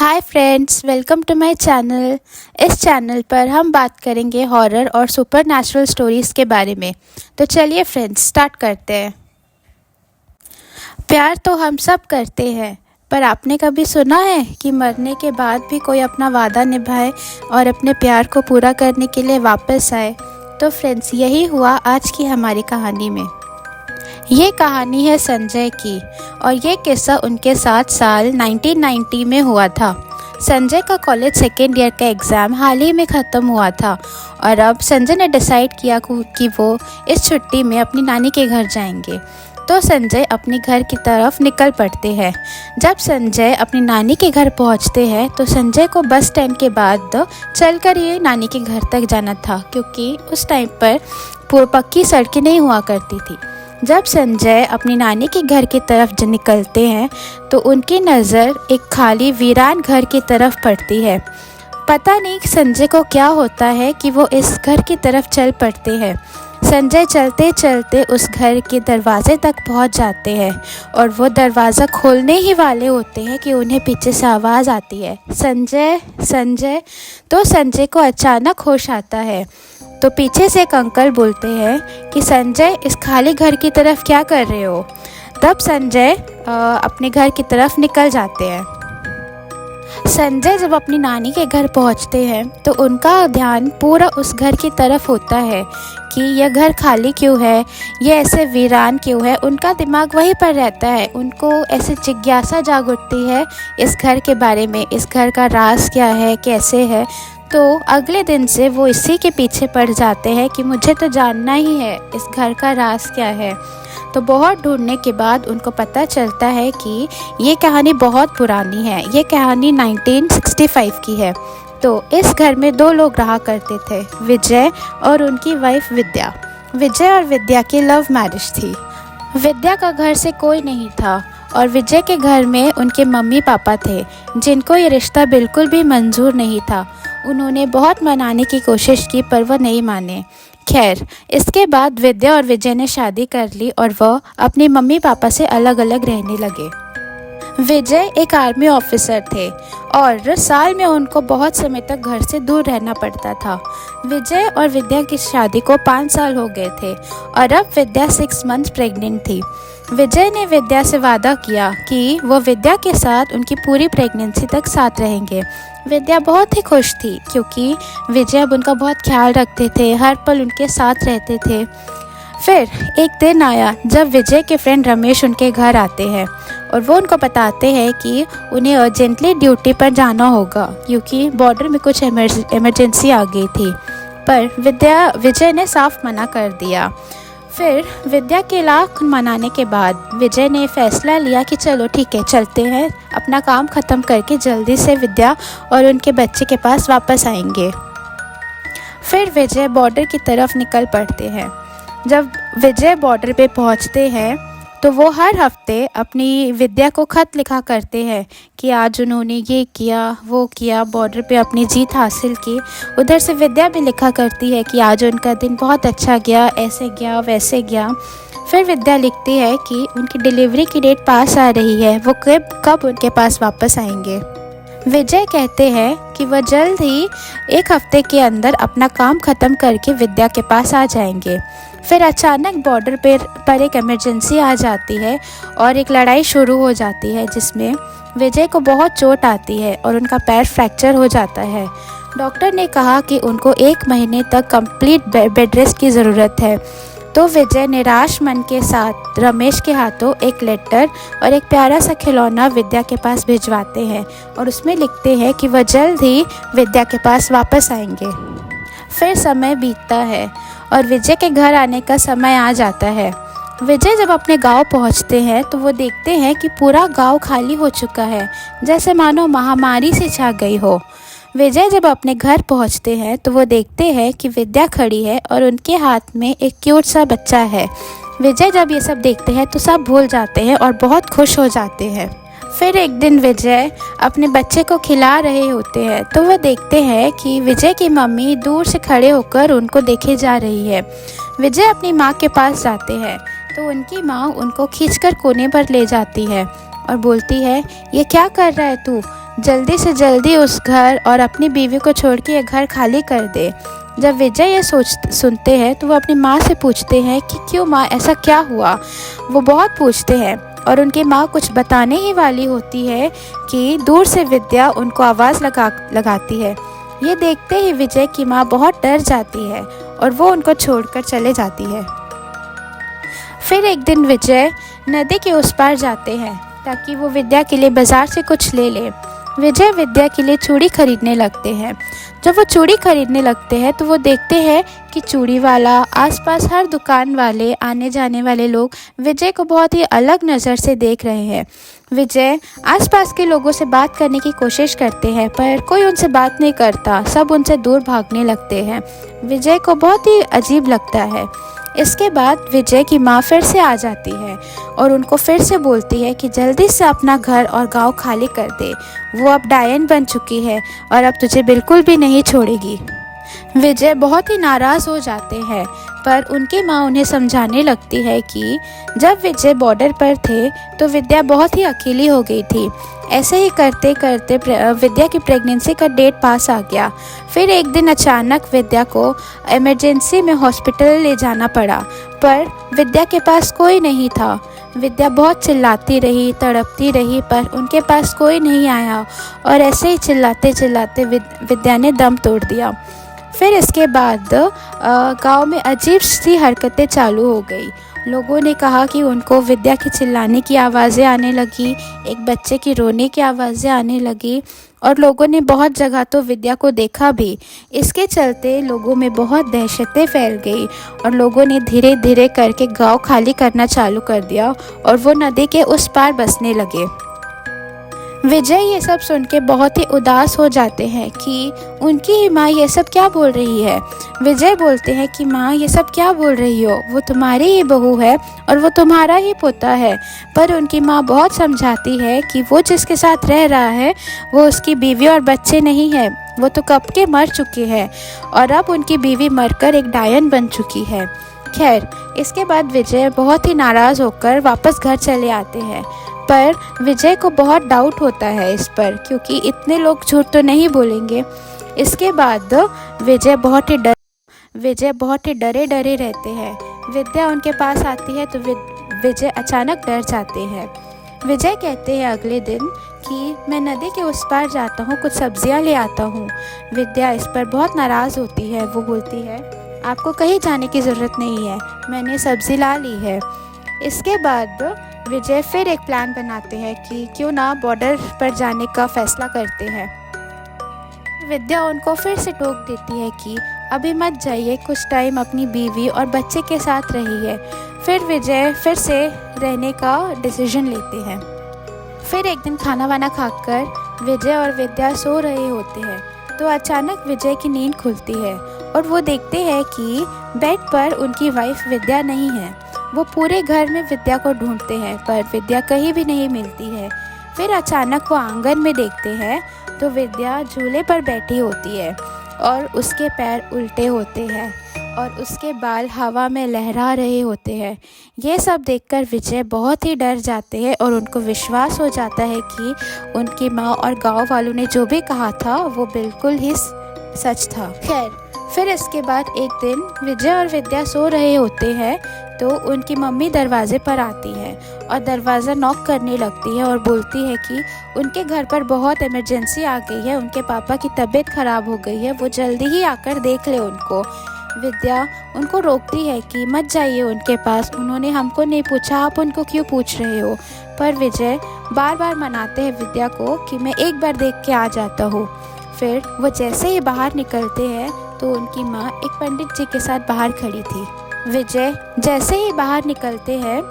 Hi friends, welcome to my channel. इस channel पर हम बात करेंगे हॉरर और सुपरनैचुरल स्टोरीज़ के बारे में। तो चलिए फ्रेंड्स, स्टार्ट करते हैं। प्यार तो हम सब करते हैं, पर आपने कभी सुना है कि मरने के बाद भी कोई अपना वादा निभाए और अपने प्यार को पूरा करने के लिए वापस आए? तो फ्रेंड्स, यही हुआ आज की हमारी कहानी में। ये कहानी है संजय की, और ये किस्सा उनके साथ साल 1990 में हुआ था। संजय का कॉलेज सेकेंड ईयर का एग्ज़ाम हाल ही में ख़त्म हुआ था, और अब संजय ने डिसाइड किया कि वो इस छुट्टी में अपनी नानी के घर जाएंगे। तो संजय अपने घर की तरफ निकल पड़ते हैं। जब संजय अपनी नानी के घर पहुंचते हैं तो संजय को बस स्टैंड के बाद चलकर ये नानी के घर तक जाना था, क्योंकि उस टाइम पर पक्की सड़कें नहीं हुआ करती थी। जब संजय अपनी नानी के घर की तरफ निकलते हैं तो उनकी नज़र एक खाली वीरान घर की तरफ पड़ती है। पता नहीं संजय को क्या होता है कि वो इस घर की तरफ चल पड़ते हैं। संजय चलते चलते उस घर के दरवाजे तक पहुंच जाते हैं, और वो दरवाज़ा खोलने ही वाले होते हैं कि उन्हें पीछे से आवाज़ आती है, संजय संजय। तो संजय को अचानक होश आता है। तो पीछे से एक अंकल बोलते हैं कि संजय, इस खाली घर की तरफ क्या कर रहे हो? तब संजय अपने घर की तरफ निकल जाते हैं। संजय जब अपनी नानी के घर पहुंचते हैं तो उनका ध्यान पूरा उस घर की तरफ होता है कि यह घर खाली क्यों है, ये ऐसे वीरान क्यों है। उनका दिमाग वहीं पर रहता है। उनको ऐसे जिज्ञासा जाग उठती है इस घर के बारे में, इस घर का राज क्या है, कैसे है। तो अगले दिन से वो इसी के पीछे पड़ जाते हैं कि मुझे तो जानना ही है इस घर का राज क्या है। तो बहुत ढूंढने के बाद उनको पता चलता है कि ये कहानी बहुत पुरानी है। ये कहानी 1965 की है। तो इस घर में दो लोग रहा करते थे, विजय और उनकी वाइफ विद्या। विजय और विद्या की लव मैरिज थी। विद्या का घर से कोई नहीं था, और विजय के घर में उनके मम्मी पापा थे, जिनको ये रिश्ता बिल्कुल भी मंजूर नहीं था। उन्होंने बहुत मनाने की कोशिश की, पर वह नहीं माने। खैर, इसके बाद विद्या और विजय ने शादी कर ली और वह अपने मम्मी पापा से अलग अलग रहने लगे। विजय एक आर्मी ऑफिसर थे, और साल में उनको बहुत समय तक घर से दूर रहना पड़ता था। विजय और विद्या की शादी को 5 साल हो गए थे, और अब विद्या 6 मंथ्स प्रेग्नेंट थी। विजय ने विद्या से वादा किया कि वो विद्या के साथ उनकी पूरी प्रेगनेंसी तक साथ रहेंगे। विद्या बहुत ही खुश थी, क्योंकि विजय अब उनका बहुत ख्याल रखते थे, हर पल उनके साथ रहते थे। फिर एक दिन आया जब विजय के फ्रेंड रमेश उनके घर आते हैं, और वो उनको बताते हैं कि उन्हें अर्जेंटली ड्यूटी पर जाना होगा, क्योंकि बॉर्डर में कुछ इमरजेंसी आ गई थी। पर विजय ने साफ मना कर दिया। फिर विद्या के लाख मनाने के बाद विजय ने फैसला लिया कि चलो ठीक है, चलते हैं, अपना काम ख़त्म करके जल्दी से विद्या और उनके बच्चे के पास वापस आएंगे। फिर विजय बॉर्डर की तरफ निकल पड़ते हैं। जब विजय बॉर्डर पे पहुंचते हैं तो वो हर हफ्ते अपनी विद्या को ख़त लिखा करते हैं कि आज उन्होंने ये किया, वो किया, बॉर्डर पे अपनी जीत हासिल की। उधर से विद्या भी लिखा करती है कि आज उनका दिन बहुत अच्छा गया, ऐसे गया, वैसे गया। फिर विद्या लिखती है कि उनकी डिलीवरी की डेट पास आ रही है, वो कब उनके पास वापस आएंगे। विजय कहते हैं कि वह जल्द ही 1 हफ्ते के अंदर अपना काम ख़त्म करके विद्या के पास आ जाएंगे। फिर अचानक बॉर्डर पर एक इमरजेंसी आ जाती है, और एक लड़ाई शुरू हो जाती है, जिसमें विजय को बहुत चोट आती है और उनका पैर फ्रैक्चर हो जाता है। डॉक्टर ने कहा कि उनको 1 महीने तक कंप्लीट बेड रेस्ट की ज़रूरत है। तो विजय निराश मन के साथ रमेश के हाथों एक लेटर और एक प्यारा सा खिलौना विद्या के पास भिजवाते हैं, और उसमें लिखते हैं कि वह जल्द ही विद्या के पास वापस आएंगे। फिर समय बीतता है और विजय के घर आने का समय आ जाता है। विजय जब अपने गांव पहुंचते हैं तो वो देखते हैं कि पूरा गांव खाली हो चुका है, जैसे मानो महामारी से छा गई हो। विजय जब अपने घर पहुंचते हैं तो वो देखते हैं कि विद्या खड़ी है और उनके हाथ में एक क्यूट सा बच्चा है। विजय जब ये सब देखते हैं तो सब भूल जाते हैं और बहुत खुश हो जाते हैं। फिर एक दिन विजय अपने बच्चे को खिला रहे होते हैं तो वह देखते हैं कि विजय की मम्मी दूर से खड़े होकर उनको देखे जा रही है। विजय अपनी माँ के पास जाते हैं तो उनकी माँ उनको खींचकर कोने पर ले जाती है और बोलती है, ये क्या कर रहा है तू? जल्दी से जल्दी उस घर और अपनी बीवी को छोड़ के ये घर खाली कर दे। जब विजय ये सुनते हैं तो वो अपनी माँ से पूछते हैं कि क्यों माँ, ऐसा क्या हुआ। वो बहुत पूछते हैं और उनकी माँ कुछ बताने ही वाली होती है कि दूर से विद्या उनको आवाज़ लगाती है। ये देखते ही विजय की माँ बहुत डर जाती है और वो उनको छोड़कर चले जाती है। फिर एक दिन विजय नदी के उस पार जाते हैं ताकि वो विद्या के लिए बाज़ार से कुछ ले ले। विजय विद्या के लिए चूड़ी खरीदने लगते हैं। जब वो चूड़ी खरीदने लगते हैं तो वो देखते हैं कि चूड़ी वाला, आसपास हर दुकान वाले, आने जाने वाले लोग विजय को बहुत ही अलग नज़र से देख रहे हैं। विजय आसपास के लोगों से बात करने की कोशिश करते हैं पर कोई उनसे बात नहीं करता, सब उनसे दूर भागने लगते हैं। विजय को बहुत ही अजीब लगता है। इसके बाद विजय की माँ फिर से आ जाती है और उनको फिर से बोलती है कि जल्दी से अपना घर और गांव खाली कर दे। वो अब डायन बन चुकी है और अब तुझे बिल्कुल भी नहीं छोड़ेगी। विजय बहुत ही नाराज़ हो जाते हैं पर उनकी माँ उन्हें समझाने लगती है कि जब विजय बॉर्डर पर थे तो विद्या बहुत ही अकेली हो गई थी। ऐसे ही करते करते विद्या की प्रेगनेंसी का डेट पास आ गया। फिर एक दिन अचानक विद्या को इमरजेंसी में हॉस्पिटल ले जाना पड़ा पर विद्या के पास कोई नहीं था। विद्या बहुत चिल्लाती रही, तड़पती रही पर उनके पास कोई नहीं आया और ऐसे ही चिल्लाते चिल्लाते विद्या ने दम तोड़ दिया। फिर इसके बाद गांव में अजीब सी हरकतें चालू हो गई। लोगों ने कहा कि उनको विद्या की चिल्लाने की आवाज़ें आने लगी, एक बच्चे की रोने की आवाज़ें आने लगी और लोगों ने बहुत जगह तो विद्या को देखा भी। इसके चलते लोगों में बहुत दहशतें फैल गई और लोगों ने धीरे धीरे करके गांव खाली करना चालू कर दिया और वो नदी के उस पार बसने लगे। विजय ये सब सुन के बहुत ही उदास हो जाते हैं कि उनकी ही माँ ये सब क्या बोल रही है। विजय बोलते हैं कि माँ, ये सब क्या बोल रही हो, वो तुम्हारी ही बहू है और वो तुम्हारा ही पोता है। पर उनकी माँ बहुत समझाती है कि वो जिसके साथ रह रहा है वो उसकी बीवी और बच्चे नहीं है, वो तो कब के मर चुके हैं और अब उनकी बीवी मरकर एक डायन बन चुकी है। खैर, इसके बाद विजय बहुत ही नाराज़ होकर वापस घर चले आते हैं पर विजय को बहुत डाउट होता है इस पर, क्योंकि इतने लोग झूठ तो नहीं बोलेंगे। इसके बाद विजय बहुत ही डरे डरे रहते हैं। विद्या उनके पास आती है तो विजय अचानक डर जाते हैं। विजय कहते हैं अगले दिन कि मैं नदी के उस पार जाता हूँ, कुछ सब्जियाँ ले आता हूँ। विद्या इस पर बहुत नाराज़ होती है। वो बोलती है, आपको कहीं जाने की ज़रूरत नहीं है, मैंने सब्ज़ी ला ली है। इसके बाद विजय फिर एक प्लान बनाते हैं कि क्यों ना बॉर्डर पर जाने का फैसला करते हैं। विद्या उनको फिर से टोक देती है कि अभी मत जाइए, कुछ टाइम अपनी बीवी और बच्चे के साथ रहिए। फिर विजय फिर से रहने का डिसीजन लेते हैं। फिर एक दिन खाना वाना खाकर विजय और विद्या सो रहे होते हैं तो अचानक विजय की नींद खुलती है और वो देखते हैं कि बेड पर उनकी वाइफ विद्या नहीं है। वो पूरे घर में विद्या को ढूंढते हैं पर विद्या कहीं भी नहीं मिलती है। फिर अचानक वो आंगन में देखते हैं तो विद्या झूले पर बैठी होती है और उसके पैर उल्टे होते हैं और उसके बाल हवा में लहरा रहे होते हैं। ये सब देखकर विजय बहुत ही डर जाते हैं और उनको विश्वास हो जाता है कि उनकी माँ और गांव वालों ने जो भी कहा था वो बिल्कुल ही सच था। खैर, फिर इसके बाद एक दिन विजय और विद्या सो रहे होते हैं तो उनकी मम्मी दरवाजे पर आती है और दरवाज़ा नॉक करने लगती है और बोलती है कि उनके घर पर बहुत इमरजेंसी आ गई है, उनके पापा की तबीयत ख़राब हो गई है, वो जल्दी ही आकर देख ले उनको। विद्या उनको रोकती है कि मत जाइए उनके पास, उन्होंने हमको नहीं पूछा, आप उनको क्यों पूछ रहे हो। पर विजय बार बार मनाते हैं विद्या को कि मैं एक बार देख के आ जाता हूँ। फिर वो जैसे ही बाहर निकलते हैं तो उनकी माँ एक पंडित जी के साथ बाहर खड़ी थी। विजय जैसे ही बाहर निकलते हैं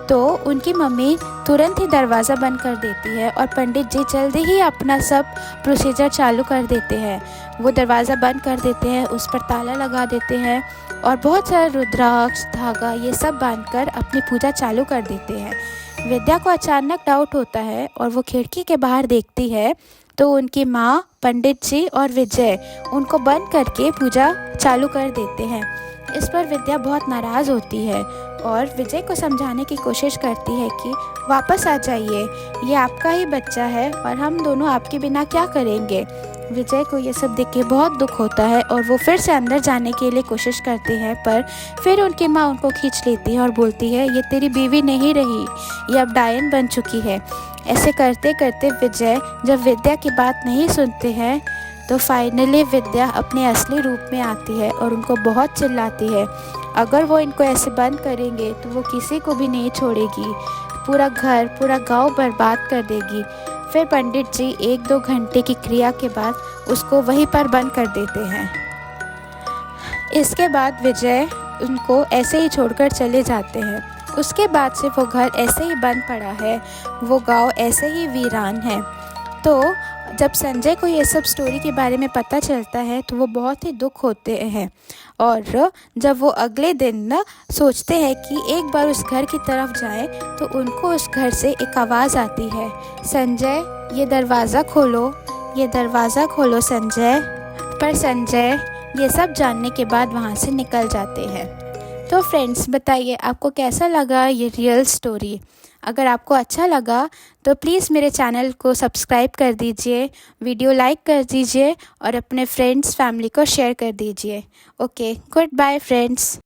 तो उनकी मम्मी तुरंत ही दरवाज़ा बंद कर देती है और पंडित जी जल्दी ही अपना सब प्रोसीजर चालू कर देते हैं। वो दरवाज़ा बंद कर देते हैं, उस पर ताला लगा देते हैं और बहुत सारा रुद्राक्ष, धागा ये सब बांधकर अपनी पूजा चालू कर देते हैं। विद्या को अचानक डाउट होता है और वो खिड़की के बाहर देखती है तो उनकी माँ, पंडित जी और विजय उनको बंद करके पूजा चालू कर देते हैं। इस पर विद्या बहुत नाराज़ होती है और विजय को समझाने की कोशिश करती है कि वापस आ जाइए, ये आपका ही बच्चा है और हम दोनों आपके बिना क्या करेंगे। विजय को ये सब देख के बहुत दुख होता है और वो फिर से अंदर जाने के लिए कोशिश करते हैं, पर फिर उनकी माँ उनको खींच लेती है और बोलती है, ये तेरी बीवी नहीं रही, ये अब डायन बन चुकी है। ऐसे करते करते विजय जब विद्या की बात नहीं सुनते हैं तो फाइनली विद्या अपने असली रूप में आती है और उनको बहुत चिल्लाती है, अगर वो इनको ऐसे बंद करेंगे तो वो किसी को भी नहीं छोड़ेगी, पूरा घर पूरा गांव बर्बाद कर देगी। फिर पंडित जी 1-2 घंटे की क्रिया के बाद उसको वहीं पर बंद कर देते हैं। इसके बाद विजय उनको ऐसे ही छोड़कर चले जाते हैं। उसके बाद से वो घर ऐसे ही बंद पड़ा है, वो गांव ऐसे ही वीरान है। तो जब संजय को ये सब स्टोरी के बारे में पता चलता है तो वो बहुत ही दुख होते हैं और जब वो अगले दिन ना सोचते हैं कि एक बार उस घर की तरफ जाएं तो उनको उस घर से एक आवाज़ आती है, संजय ये दरवाज़ा खोलो, ये दरवाज़ा खोलो संजय। पर संजय ये सब जानने के बाद वहाँ से निकल जाते हैं। तो फ्रेंड्स बताइए आपको कैसा लगा ये रियल स्टोरी। अगर आपको अच्छा लगा तो प्लीज़ मेरे चैनल को सब्सक्राइब कर दीजिए, वीडियो लाइक कर दीजिए और अपने फ्रेंड्स फैमिली को शेयर कर दीजिए। Okay, good bye friends.